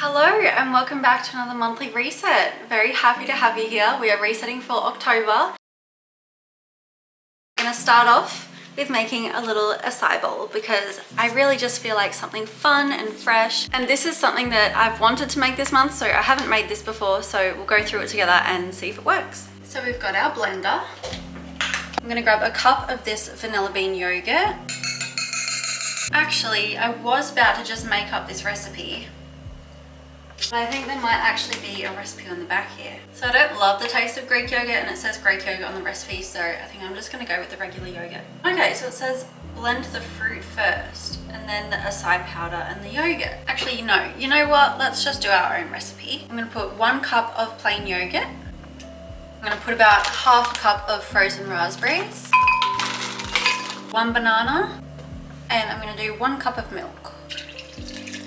Hello and welcome back to another monthly reset. Very happy to have you here. We are resetting for October. I'm going to start off with making a little acai bowl because I really just feel like something fun and fresh, and this is something that I've wanted to make this month, so I haven't made this before, so we'll go through it together and see if it works. So we've got our blender. I'm going to grab a cup of this vanilla bean yogurt. Actually, I was about to just make up this recipe, but I think there might actually be a recipe on the back here. So I don't love the taste of Greek yogurt, and it says Greek yogurt on the recipe, so I think I'm just going to go with the regular yogurt. Okay, so it says blend the fruit first and then the acai powder and the yogurt. Actually, you know what? Let's just do our own recipe. I'm going to put 1 cup of plain yogurt. I'm going to put about half a cup of frozen raspberries, 1 banana, and I'm going to do 1 cup of milk.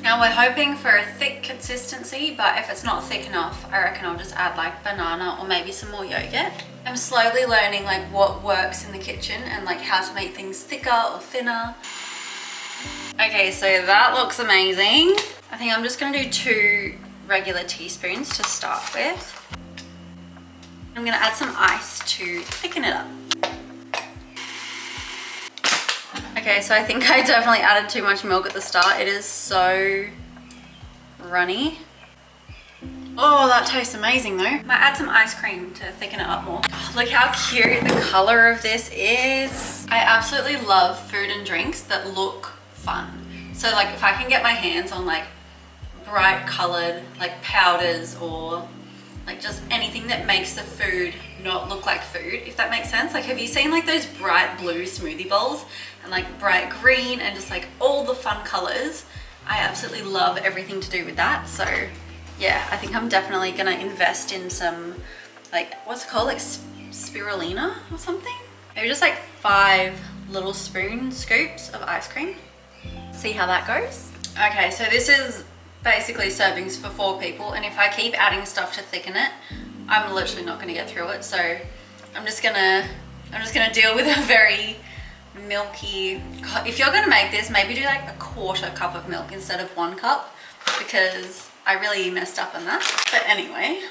Now we're hoping for a thick consistency, but if it's not thick enough, I reckon I'll just add like banana or maybe some more yogurt. I'm slowly learning like what works in the kitchen and like how to make things thicker or thinner. Okay, so that looks amazing. I think I'm just gonna do 2 regular teaspoons to start with. I'm gonna add some ice to thicken it up. Okay, so I think I definitely added too much milk at the start. It is so runny. Oh, that tastes amazing though. Might add some ice cream to thicken it up more. Oh, look how cute the color of this is. I absolutely love food and drinks that look fun. So like if I can get my hands on like bright colored like powders or like just anything that makes the food not look like food, if that makes sense. Like have you seen like those bright blue smoothie bowls and like bright green and just like all the fun colors? I absolutely love everything to do with that. So yeah, I think I'm definitely gonna invest in some like, what's it called, like spirulina or something? Maybe just like 5 little spoon scoops of ice cream. See how that goes. Okay, so this is basically servings for 4 people, and if I keep adding stuff to thicken it, I'm literally not going to get through it. So I'm just gonna deal with a very milky. If you're gonna make this, maybe do like a 1/4 cup of milk instead of 1 cup, because I really messed up on that. But anyway.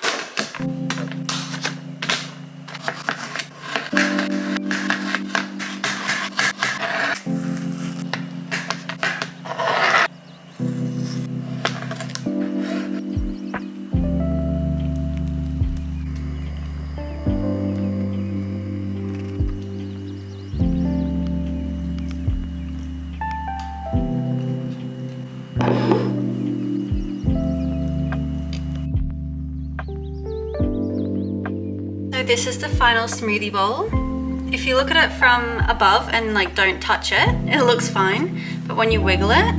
This is the final smoothie bowl. If you look at it from above and like don't touch it, it looks fine. But when you wiggle it,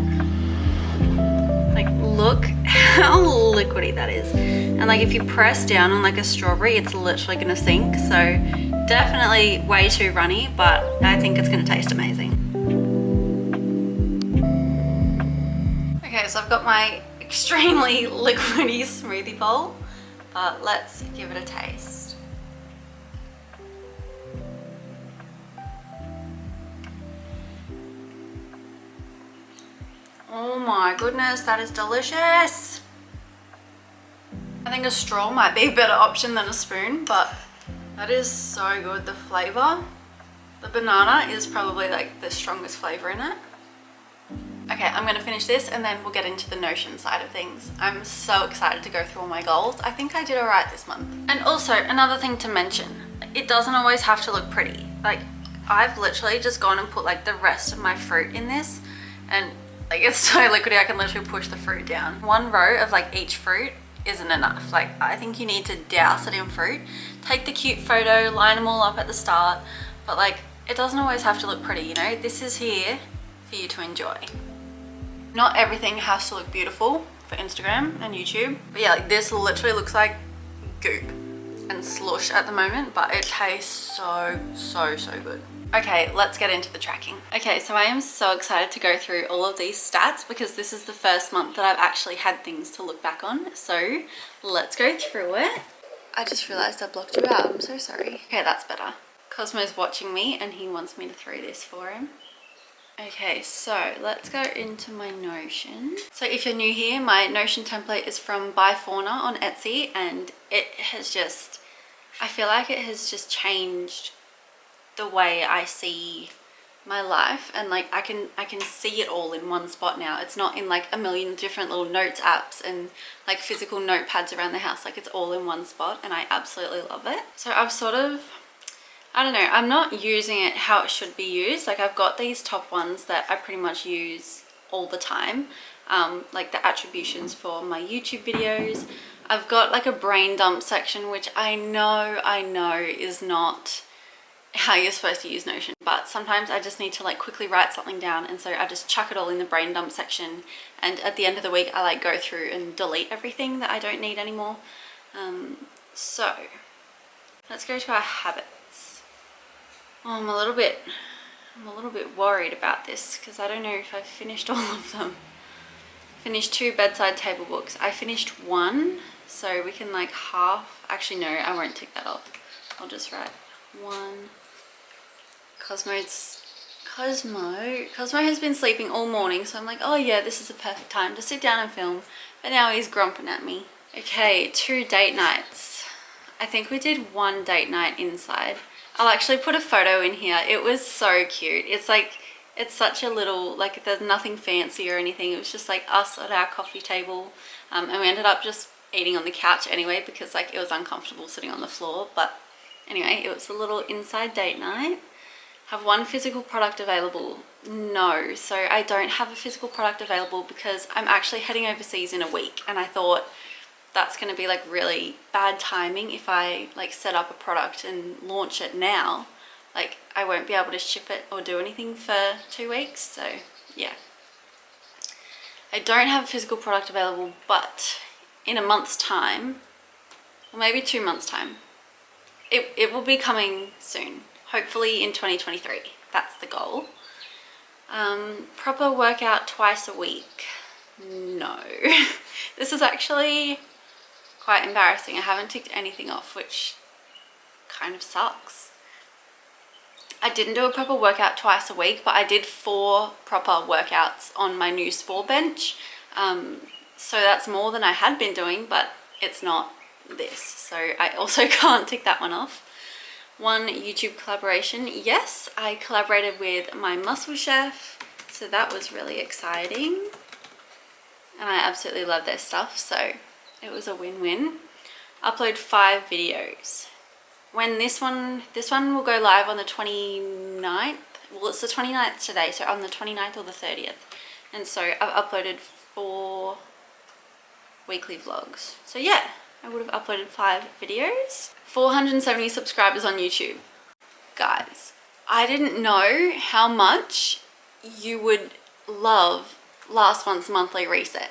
like look how liquidy that is. And like if you press down on like a strawberry, it's literally gonna sink. So definitely way too runny, but I think it's gonna taste amazing. Okay, so I've got my extremely liquidy smoothie bowl, but let's give it a taste. Oh my goodness, that is delicious. I think a straw might be a better option than a spoon, but that is so good. The flavor, the banana is probably like the strongest flavor in it. Okay, I'm gonna finish this and then we'll get into the Notion side of things. I'm so excited to go through all my goals. I think I did all right this month. And also another thing to mention, it doesn't always have to look pretty. Like I've literally just gone and put like the rest of my fruit in this, and like it's so liquidy I can literally push the fruit down. 1 row of like each fruit isn't enough. Like I think you need to douse it in fruit. Take the cute photo, line them all up at the start, but like it doesn't always have to look pretty, you know? This is here for you to enjoy. Not everything has to look beautiful for Instagram and YouTube, but yeah, like this literally looks like goop and slush at the moment, but it tastes so good. Okay, let's get into the tracking. Okay, so I am so excited to go through all of these stats because this is the first month that I've actually had things to look back on. So let's go through it. I just realized I blocked you out. I'm so sorry. Okay, that's better. Cosmo's watching me and he wants me to throw this for him. Okay, so let's go into my Notion. So if you're new here, my Notion template is from By Fauna on Etsy, and it has just, I feel like it has just changed the way I see my life, and like I can see it all in one spot now. It's not in like a million different little notes apps and like physical notepads around the house. Like it's all in one spot, and I absolutely love it. So I've sort of, I don't know, I'm not using it how it should be used. Like I've got these top ones that I pretty much use all the time, like the attributions for my YouTube videos. I've got like a brain dump section, which I know is not how you're supposed to use Notion, but sometimes I just need to like quickly write something down, and so I just chuck it all in the brain dump section, and at the end of the week I like go through and delete everything that I don't need anymore. So let's go to our habits. Oh, I'm a little bit worried about this because I don't know if I've finished all of them. Finished 2 bedside table books. I finished 1, so we can like half, actually no, I won't tick that off. I'll just write 1. Cosmo has been sleeping all morning, so I'm like, oh yeah, this is a perfect time to sit down and film, but now he's grumping at me. Okay, 2 date nights. I think we did 1 date night inside. I'll actually put a photo in here. It was so cute. It's like, it's such a little, like there's nothing fancy or anything. It was just like us at our coffee table, and we ended up just eating on the couch anyway because like it was uncomfortable sitting on the floor. But anyway, it was a little inside date night. Have 1 physical product available? No, so I don't have a physical product available because I'm actually heading overseas in a week, and I thought that's going to be like really bad timing if I like set up a product and launch it now. Like I won't be able to ship it or do anything for 2 weeks. So yeah, I don't have a physical product available, but in a month's time, or maybe 2 months time, it will be coming soon. Hopefully in 2023, that's the goal. Proper workout twice a week? No. This is actually quite embarrassing. I haven't ticked anything off, which kind of sucks. I didn't do a proper workout twice a week, but I did 4 proper workouts on my new spore bench. So that's more than I had been doing, but it's not this. So I also can't tick that one off. 1 YouTube collaboration. Yes, I collaborated with my muscle chef, so that was really exciting. And I absolutely love their stuff, so it was a win-win. Upload 5 videos. When this one will go live on the 29th. Well, it's the 29th today, so on the 29th or the 30th. And so I've uploaded 4 weekly vlogs. So yeah, I would have uploaded 5 videos. 470 subscribers on YouTube. Guys, I didn't know how much you would love last month's monthly reset.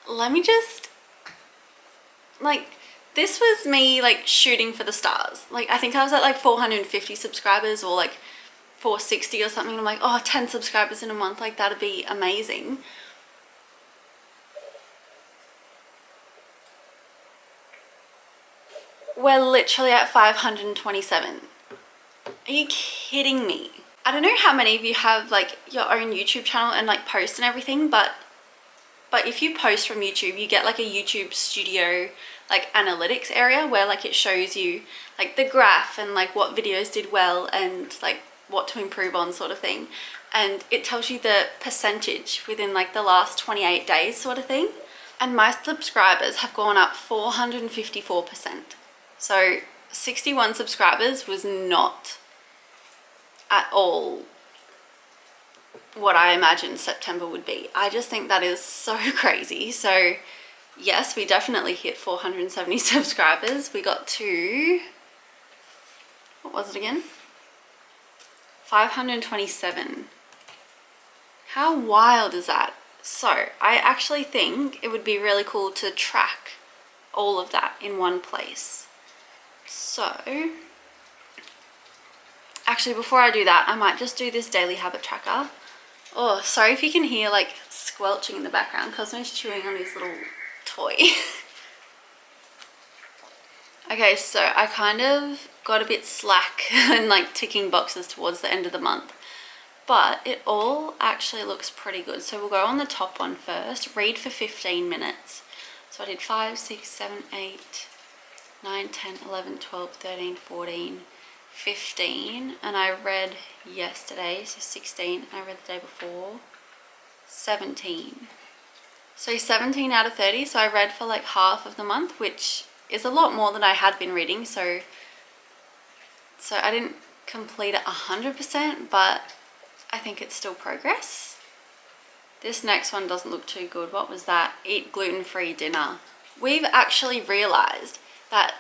Let me just, like, this was me like shooting for the stars. Like I think I was at like 450 subscribers or like 460 or something. I'm like, oh, 10 subscribers in a month, like that'd be amazing. We're literally at 527. Are you kidding me? I don't know how many of you have like your own YouTube channel and like post and everything, but if you post from YouTube, you get like a YouTube studio like analytics area where like it shows you like the graph and like what videos did well and like what to improve on sort of thing. And it tells you the percentage within like the last 28 days sort of thing. And my subscribers have gone up 454%. So 61 subscribers was not at all what I imagined September would be. I just think that is so crazy. So yes, we definitely hit 470 subscribers. We got to, what was it again? 527. How wild is that? So I actually think it would be really cool to track all of that in one place. So actually, before I do that, I might just do this daily habit tracker. Oh, sorry if you can hear like squelching in the background. Cosmo's chewing on his little toy. Okay, so I kind of got a bit slack and like ticking boxes towards the end of the month. but it all actually looks pretty good. So we'll go on the top one first. Read for 15 minutes. So I did 5, 6, 7, 8, 9, 10, 11, 12, 13, 14, 15. And I read yesterday, so 16. I read the day before, 17. So 17 out of 30. So I read for like half of the month, which is a lot more than I had been reading. So I didn't complete it 100%, but I think it's still progress. This next one doesn't look too good. What was that? Eat gluten-free dinner. We've actually realized that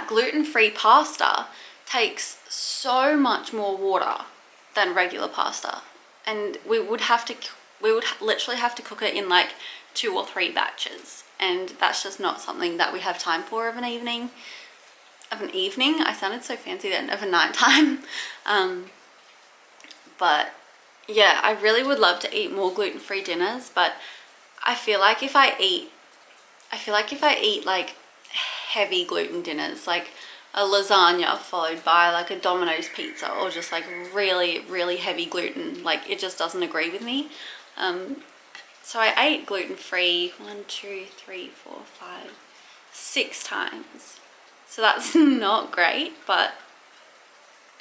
gluten-free pasta takes so much more water than regular pasta, and we would literally have to cook it in like 2 or 3 batches, and that's just not something that we have time for of an evening. I sounded so fancy then, of a nighttime. But yeah, I really would love to eat more gluten-free dinners, but I feel like if I eat like heavy gluten dinners, like a lasagna followed by like a Domino's pizza, or just like really, really heavy gluten, like it just doesn't agree with me. So I ate gluten-free 1, 2, 3, 4, 5, 6 times. So that's not great, but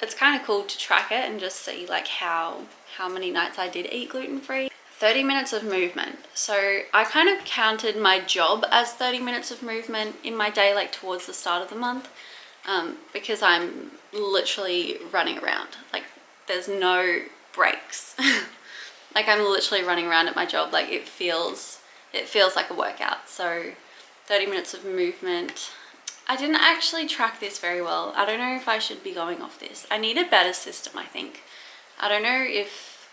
it's kind of cool to track it and just see like how many nights I did eat gluten-free. 30 minutes of movement. So I kind of counted my job as 30 minutes of movement in my day, like towards the start of the month, because I'm literally running around. Like there's no breaks. Like I'm literally running around at my job. Like it feels like a workout. So 30 minutes of movement. I didn't actually track this very well. I don't know if I should be going off this. I need a better system, I think. I don't know if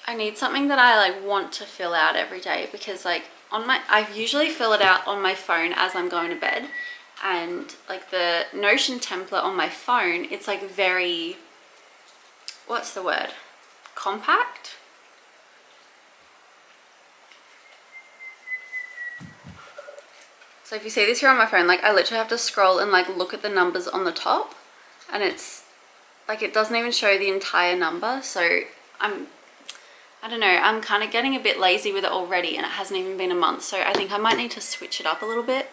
I need something that I like want to fill out every day, because like I usually fill it out on my phone as I'm going to bed, and like the Notion template on my phone, it's like very, what's the word? Compact? So if you see this here on my phone, like I literally have to scroll and like look at the numbers on the top, and it's like it doesn't even show the entire number. So I don't know, I'm kind of getting a bit lazy with it already, and it hasn't even been a month. So I think I might need to switch it up a little bit.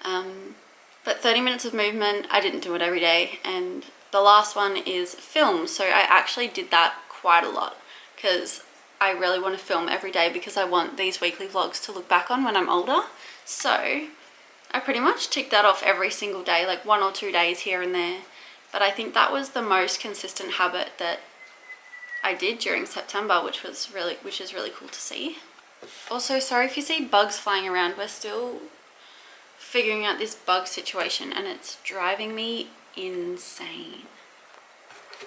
But 30 minutes of movement, I didn't do it every day. And the last one is film. So I actually did that quite a lot, because I really want to film every day, because I want these weekly vlogs to look back on when I'm older. So I pretty much ticked that off every single day, like 1 or 2 days here and there. But I think that was the most consistent habit that I did during September, which is really cool to see. Also, sorry if you see bugs flying around. We're still figuring out this bug situation, and it's driving me insane.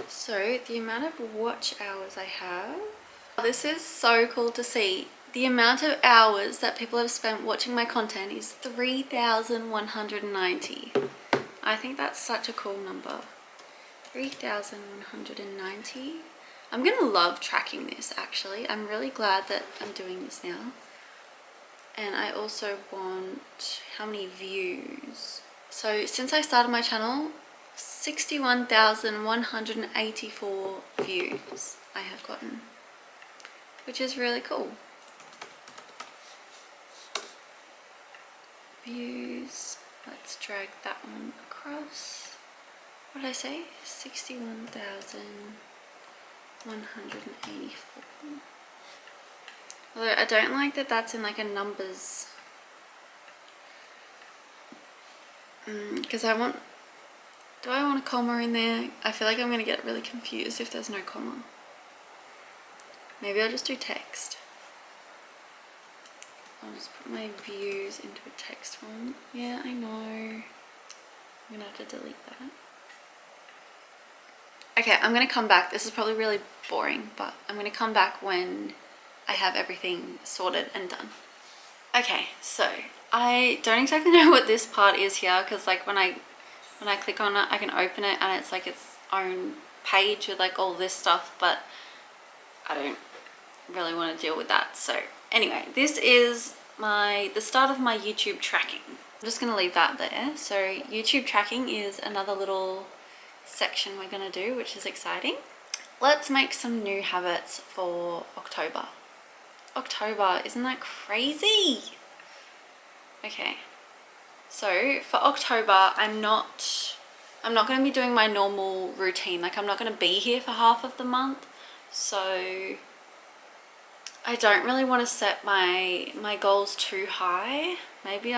So the amount of watch hours I have, this is so cool to see. The amount of hours that people have spent watching my content is 3,190. I think that's such a cool number. 3,190. I'm gonna love tracking this, actually. I'm really glad that I'm doing this now. And I also want how many views. So since I started my channel, 61,184 views I have gotten, which is really cool. Views, let's drag that one across. What did I say? 61,184. Although I don't like that that's in like a numbers, because do I want a comma in there? I feel like I'm gonna get really confused if there's no comma. Maybe I'll just do text. I'll just put my views into a text one. Yeah, I know. I'm gonna have to delete that. Okay, I'm gonna come back. This is probably really boring, but I'm gonna come back when I have everything sorted and done. Okay, so I don't exactly know what this part is here, because like when I click on it, I can open it and it's like its own page with like all this stuff, but I don't really want to deal with that. So anyway, this is the start of my YouTube tracking. I'm just gonna leave that there. So YouTube tracking is another little section we're gonna do, which is exciting. let's make some new habits for October. October, isn't that crazy? Okay, so for October, I'm not going to be doing my normal routine. Like, I'm not going to be here for half of the month, so I don't really want to set my goals too high. Maybe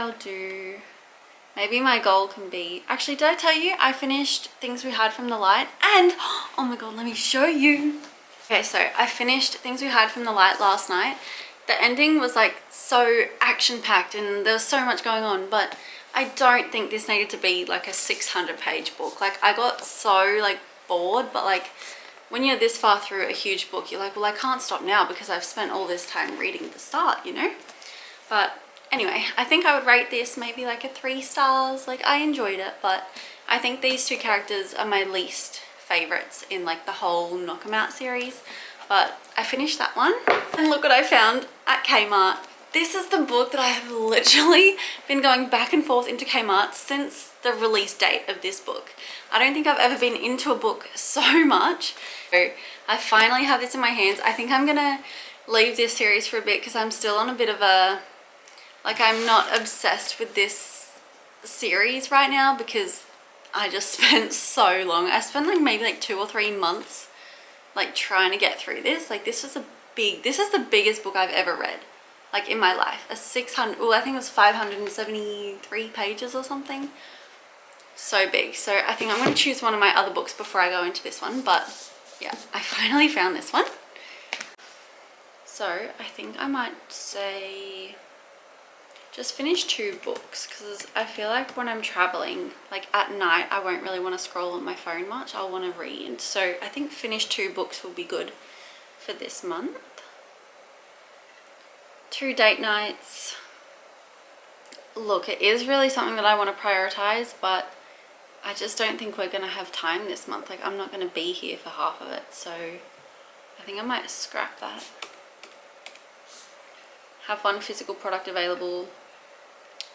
my goal can be, actually, did I tell you I finished Things We Hide from the Light? And oh my god, let me show you. Okay, so I finished Things We Hide from the Light last night. The ending was like so action-packed and there was so much going on, but I don't think this needed to be like a 600-page book. Like, I got so like bored, but like when you're this far through a huge book, you're like, well, I can't stop now because I've spent all this time reading the start, you know? But anyway, I think I would rate this maybe like a 3 stars. Like, I enjoyed it, but I think these two characters are my least favorites in like the whole Knock 'Em Out series. But I finished that one, and look what I found at Kmart. This is the book that I have literally been going back and forth into Kmart since the release date of this book. I don't think I've ever been into a book so much. So I finally have this in my hands. I think I'm gonna leave this series for a bit because I'm still on a bit of a, like, I'm not obsessed with this series right now because I just spent so long. I spent like maybe like 2 or 3 months like trying to get through this. Like, this is the biggest book I've ever read, like, in my life. A 600, oh, I think it was 573 pages or something. So big. So I think I'm going to choose one of my other books before I go into this one. But yeah, I finally found this one. So I think I might say just finish 2 books because I feel like when I'm traveling, like at night, I won't really want to scroll on my phone much. I'll want to read. So I think finish 2 books will be good for this month. 2 date nights. Look, it is really something that I want to prioritize, but I just don't think we're going to have time this month. Like, I'm not going to be here for half of it, so I think I might scrap that. Have 1 physical product available.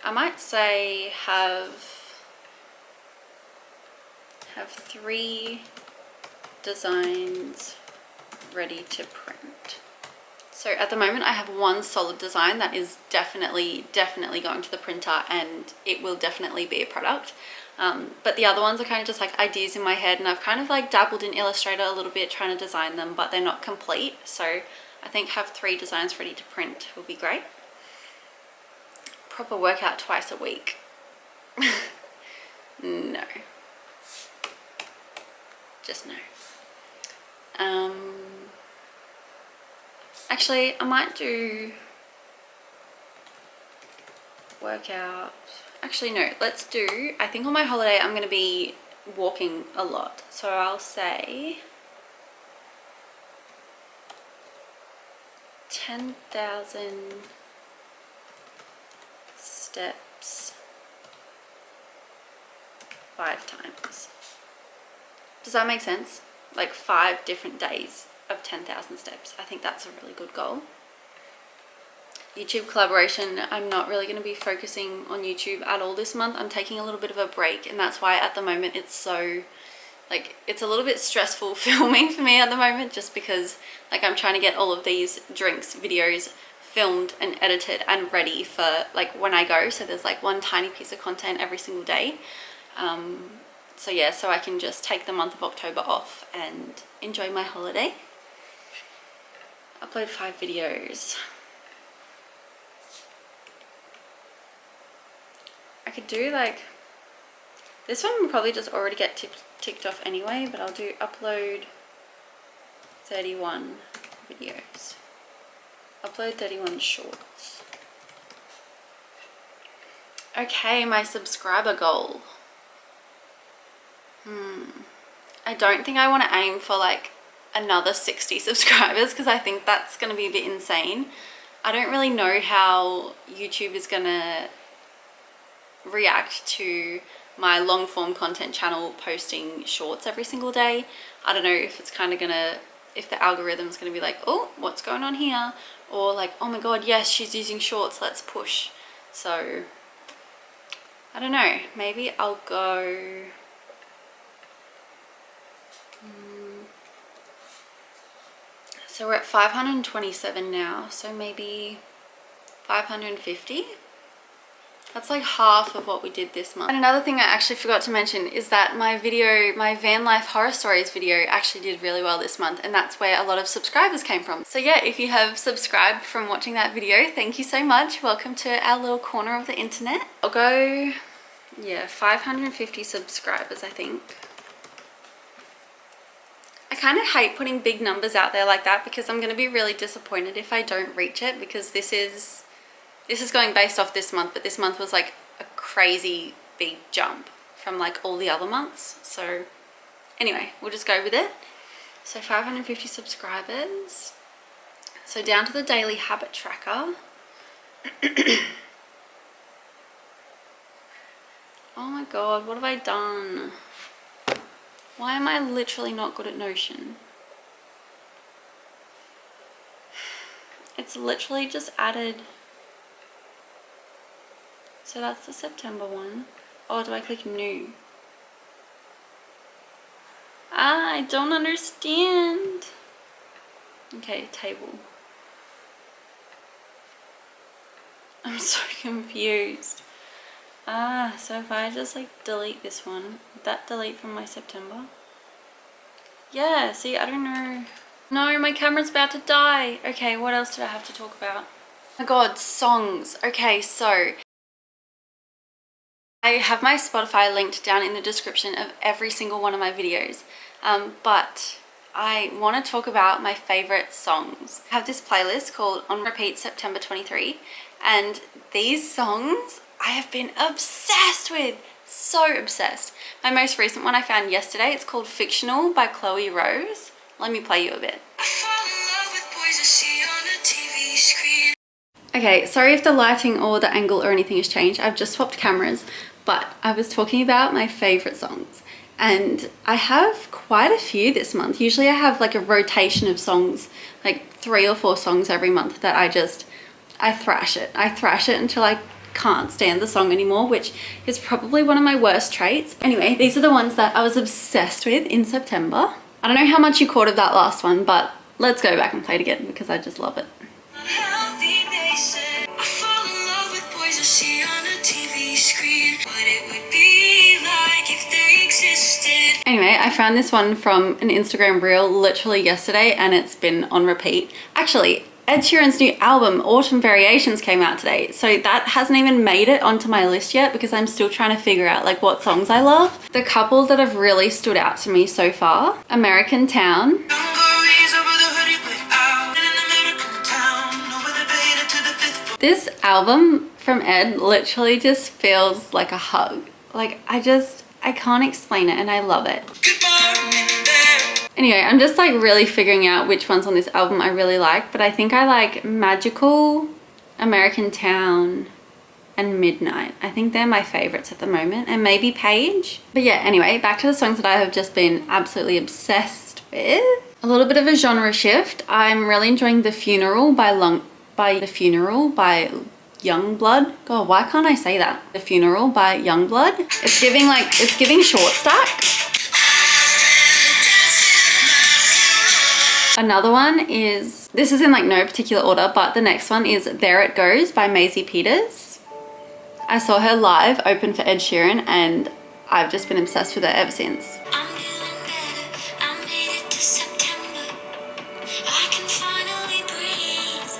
I might say have 3 designs ready to print. So at the moment I have 1 solid design that is definitely going to the printer, and it will definitely be a product. But the other ones are kind of just like ideas in my head, and I've kind of like dabbled in Illustrator a little bit trying to design them, but they're not complete. So I think have 3 designs ready to print will be great. Proper workout twice a week. No. Just no. Actually, I might do workout. Actually, no, let's do, I think on my holiday I'm going to be walking a lot. So I'll say 10,000 steps 5 times. Does that make sense? Like 5 different days of 10,000 steps. I think that's a really good goal. YouTube collaboration, I'm not really going to be focusing on YouTube at all this month. I'm taking a little bit of a break, and that's why at the moment it's so, like, it's a little bit stressful filming for me at the moment, just because like I'm trying to get all of these drinks videos filmed and edited and ready for like when I go. So there's like 1 tiny piece of content every single day. So yeah, so I can just take the month of October off and enjoy my holiday. Upload 5 videos. I could do like, this one will probably just already get ticked off anyway, but I'll do upload 31 videos. Upload 31 shorts. Okay, my subscriber goal. I don't think I want to aim for like another 60 subscribers because I think that's going to be a bit insane. I don't really know how YouTube is going to react to my long form content channel posting shorts every single day. I don't know if it's kind of going to, if the algorithm's going to be like, oh, what's going on here? Or like, oh my god, yes, she's using shorts, let's push. So I don't know, maybe I'll go So we're at 527 now, so maybe 550. That's like half of what we did this month. And another thing I actually forgot to mention is that my video, my van life horror stories video actually did really well this month, and that's where a lot of subscribers came from. So yeah, if you have subscribed from watching that video, thank you so much. Welcome to our little corner of the internet. I'll go, yeah, 550 subscribers, I think. I kind of hate putting big numbers out there like that because I'm going to be really disappointed if I don't reach it, because this is going based off this month, but this month was like a crazy big jump from like all the other months. So anyway, we'll just go with it. So 550 subscribers. So down to the daily habit tracker. Oh my god, what have I done? Why am I literally not good at Notion? It's literally just added. So that's the September one. Oh, do I click new? Ah, I don't understand. Okay, table. I'm so confused. Ah, so if I just like delete this one, would that delete from my September? Yeah, see, I don't know. No, my camera's about to die. Okay, what else did I have to talk about? Oh my god, songs. Okay, so I have my Spotify linked down in the description of every single one of my videos, but I want to talk about my favorite songs. I have this playlist called On Repeat September 23, and these songs I have been obsessed with. So obsessed. My most recent one I found yesterday, it's called Fictional by Chloe Rose. Let me play you a bit. I fall in love with boys I see on a TV screen. Okay, sorry if the lighting or the angle or anything has changed. I've just swapped cameras, but I was talking about my favorite songs, and I have quite a few this month. Usually I have like a rotation of songs, like 3 or 4 songs every month that I thrash it. I thrash it until I can't stand the song anymore, which is probably one of my worst traits. Anyway, these are the ones that I was obsessed with in September. I don't know how much you caught of that last one, but let's go back and play it again because I just love it. Anyway, I found this one from an Instagram reel literally yesterday, and it's been on repeat. Actually, Ed Sheeran's new album, Autumn Variations, came out today. So that hasn't even made it onto my list yet because I'm still trying to figure out like what songs I love. The couple that have really stood out to me so far, American Town. This album from Ed literally just feels like a hug. Like I can't explain it, and I love it. Anyway, I'm just like really figuring out which ones on this album I really like, but I think I like Magical, American Town, and Midnight. I think they're my favorites at the moment, and maybe Page. But yeah, anyway, back to the songs that I have just been absolutely obsessed with. A little bit of a genre shift. I'm really enjoying The Funeral by Youngblood. God, why can't I say that? The Funeral by Youngblood. It's giving short stack. Another one is, this is in like no particular order, but the next one is There It Goes by Maisie Peters. I saw her live open for Ed Sheeran, and I've just been obsessed with her ever since.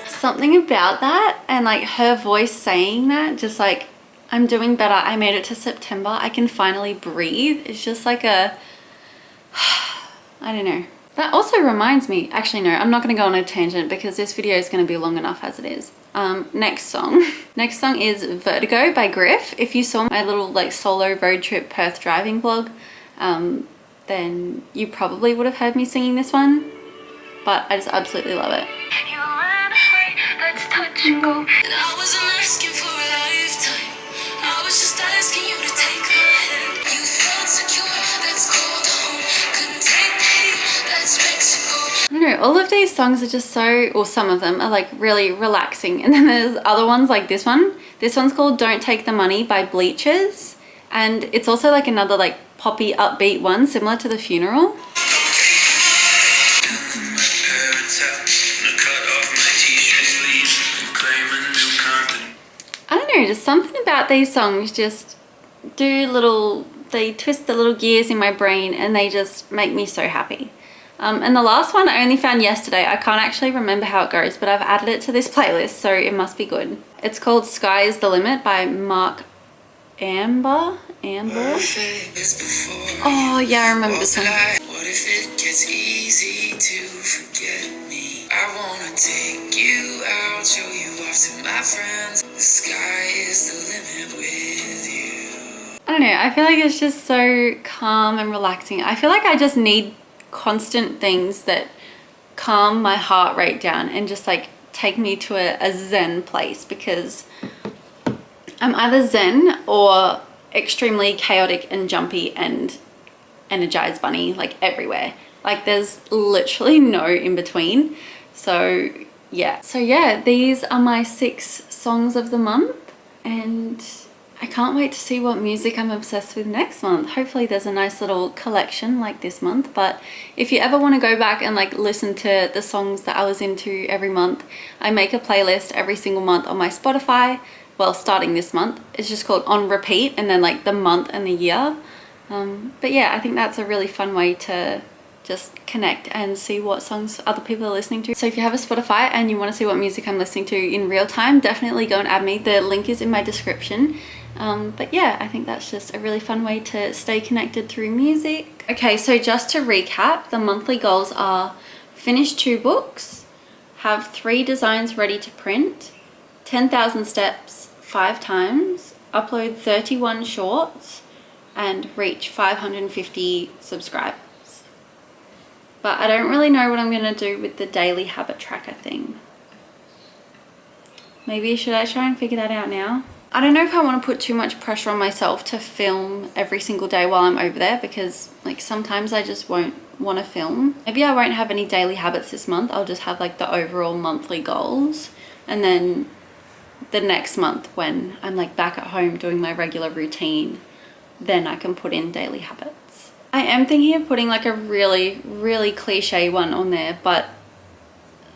Something about that, and like her voice saying that, just like, I'm doing better, I made it to September, I can finally breathe. It's just like a, I don't know. That also reminds me, actually no, I'm not going to go on a tangent because this video is going to be long enough as it is. Next song. Next song is Vertigo by Griff. If you saw my little like solo road trip Perth driving vlog, then you probably would have heard me singing this one, but I just absolutely love it. You ran away, let's touch and go. And I wasn't asking for a lifetime, I was just asking you to take my hand. You felt secure, that's called home. Couldn't take the heat, that's Mexico. I don't know, all of these songs are just so, or some of them are like really relaxing, and then there's other ones like this one. This one's called Don't Take the Money by Bleachers, and it's also like another like poppy upbeat one similar to The Funeral. know, something about these songs just they twist the little gears in my brain and they just make me so happy. And the last one I only found yesterday. I can't actually remember how it goes, but I've added it to this playlist, so it must be good. It's called Sky is the Limit by Mark Amber? Oh yeah, I remember this one. What if it gets easy to forget me? I wanna take you out, show you off to my friends. The sky is the limit with you. I don't know, I feel like it's just so calm and relaxing. I feel like I just need constant things that calm my heart rate down and just like take me to a zen place, because I'm either zen or extremely chaotic and jumpy and energized bunny, like everywhere. Like there's literally no in between. So yeah, these are my 6 songs of the month, and I can't wait to see what music I'm obsessed with next month. Hopefully there's a nice little collection like this month. But if you ever want to go back and like listen to the songs that I was into every month, I make a playlist every single month on my Spotify. Well, starting this month. It's just called On Repeat, and then like the month and the year. But yeah, I think that's a really fun way to just connect and see what songs other people are listening to. So if you have a Spotify and you want to see what music I'm listening to in real time, definitely go and add me. The link is in my description. But yeah, I think that's just a really fun way to stay connected through music. Okay, so just to recap, the monthly goals are finish 2 books, have 3 designs ready to print, 10,000 steps 5 times, upload 31 shorts, and reach 550 subscribers. But I don't really know what I'm going to do with the daily habit tracker thing. Maybe should I try and figure that out now? I don't know if I want to put too much pressure on myself to film every single day while I'm over there, because like sometimes I just won't want to film. Maybe I won't have any daily habits this month. I'll just have like the overall monthly goals, and then the next month when I'm like back at home doing my regular routine, then I can put in daily habits. I am thinking of putting like a really cliche one on there, but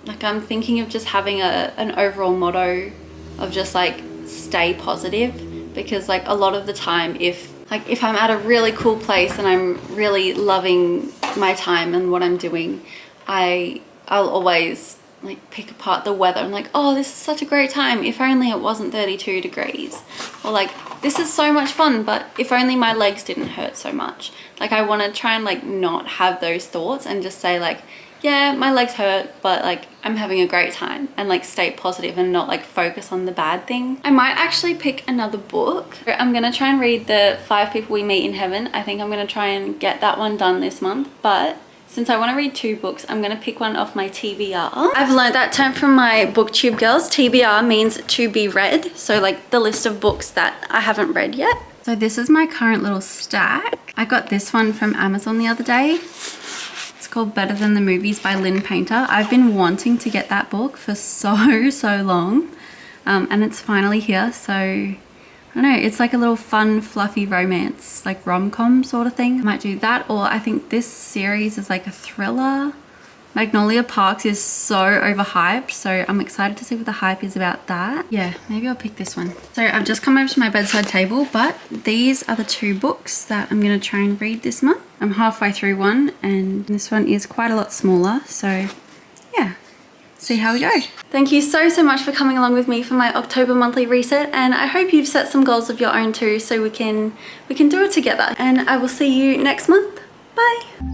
like I'm thinking of just having an overall motto of just like stay positive, because like a lot of the time if I'm at a really cool place and I'm really loving my time and what I'm doing, I'll always like pick apart the weather. I'm like, oh, this is such a great time, if only it wasn't 32 degrees, or like this is so much fun, but if only my legs didn't hurt so much. Like I want to try and like not have those thoughts and just say like, yeah, my legs hurt, but like I'm having a great time, and like stay positive and not like focus on the bad thing. I might actually pick another book. I'm gonna try and read the 5 People We Meet in Heaven. I think I'm gonna try and get that one done this month, but since I want to read 2 books, I'm gonna pick one off my TBR. I've learned that term from my booktube girls. TBR means to be read, so like the list of books that I haven't read yet. So this is my current little stack. I got this one from Amazon the other day. It's called Better Than the Movies by Lynn Painter. I've been wanting to get that book for so long, and it's finally here. So I don't know, it's like a little fun fluffy romance, like rom-com sort of thing. I might do that, or I think this series is like a thriller. Magnolia Parks is so overhyped, so I'm excited to see what the hype is about that. Yeah, maybe I'll pick this one. So I've just come over to my bedside table, but these are the 2 books that I'm gonna try and read this month. I'm halfway through one, and this one is quite a lot smaller, so yeah, see how we go. Thank you so much for coming along with me for my October monthly reset, and I hope you've set some goals of your own too, so we can do it together. And I will see you next month. Bye.